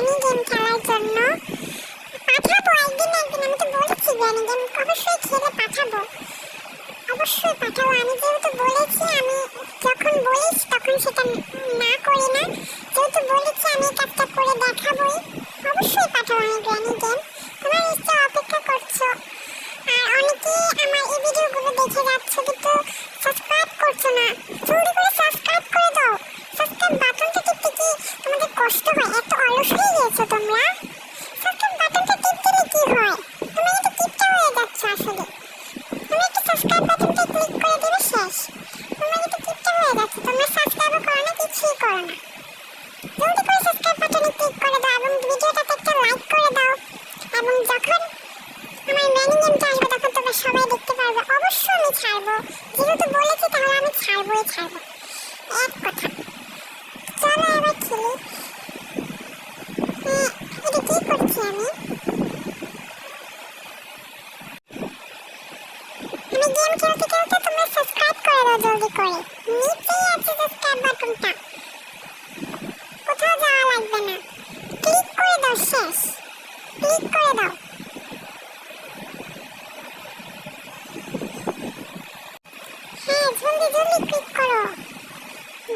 Granny game খেলার জন্য। পাঠাবো একদিন না একদিন, আমি তো বলেছি গ্র্যানি গেম অবশ্যই খেলে পাঠাবো, অবশ্যই পাঠাবো। আমি যেহেতু বলেছি, আমি যখন বলিস তখন সেটা না করি না, যেহেতু বলেছি আমি এই কাজটা করে দেখাবোই। অবশ্যই পাঠাবো আমি গ্র্যানি গেম, তোমরা নিশ্চয় অপেক্ষা করছো। আর অনেকেই আমার এই ভিডিওগুলো দেখে যাচ্ছ কিন্তু সাবস্ক্রাইব করছো না, জলদি করে সাবস্ক্রাইব করে দাও। সাবস্ক্রাইব বাটনটা টিপতে কি তোমাদের কষ্ট হয়? এত অলস হয়ে গেছো তোমরা? সাবস্ক্রাইব বাটনটা টিপতে কি হয়? তোমরা কিন্তু টিপটা হয়ে যাচ্ছ আসলে। তুমি একটু সাবস্ক্রাইব বাটনটা ক্লিক করে দিবে, শেষ। তোমরা কিন্তু টিপটা হয়ে যাচ্ছ, তোমরা সাবস্ক্রাইবও করো না, কিছুই করো না। জলদি করে সাবস্ক্রাইব বাটনে ক্লিক করে দাও এবং ভিডিওটাতে একটা লাইক করে দাও। এবং যখন আমার গ্র্যানি গেমটা আসবে তখন তোমরা সবাই দেখতে পারবে। অবশ্যই আমি ছাড়বো, যেহেতু বলেছি তাহলে আমি ছাড়বোই ছাড়বো, এক কথা। চলো এবার খেলি। এটা কি করছি আমি? গেম খেলতে খেলতে তোমরা সাবস্ক্রাইব করে দাও জলদি করে, নিচেই আছে সাবস্ক্রাইব বাটনটা, কোথাও যাওয়া লাগবে না, ক্লিক করে দাও, শেষ। ক্লিক করে দাও। হ্যাঁ, জলদি জলদি ক্লিক করো।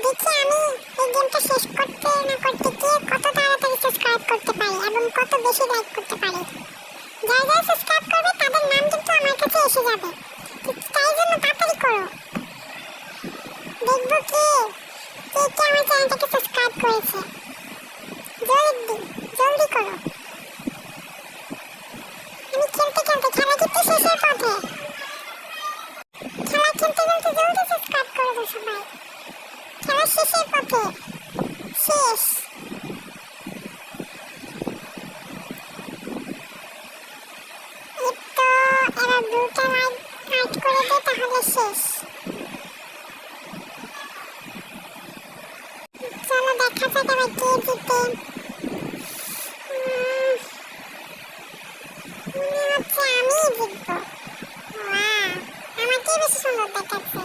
দেখি আমি এই গেমটা শেষ করতে না করতে কে কত তাড়াতাড়ি সাবস্ক্রাইব করতে পারি এবং কত বেশি লাইক করতে পারি। যারা যারা সাবস্ক্রাইব করবে তাদের নাম কিন্তু আমার কাছে এসে যাবে, তাই জন্য তাড়াতাড়ি করো। দেখবো কে কে কে আমার চ্যানেলটাকে সাবস্ক্রাইব করেছে। জলদি জলদি করো। আমি খেলতে খেলতে, খেলা কিন্তু শেষের পথে, খেলা খেলতে খেলতে জলদি সাবস্ক্রাইব করে দাও সবাই। খেলা শেষের পথে, শেষ। এবার ব্লুটা লাইট করে দে, তাহলে শেষ। চলো দেখা যাক এবার কে জিতে। মনে হচ্ছে আমিই জিতবো। ওয়াও, আমাকেই বেশি সুন্দর দেখাচ্ছে।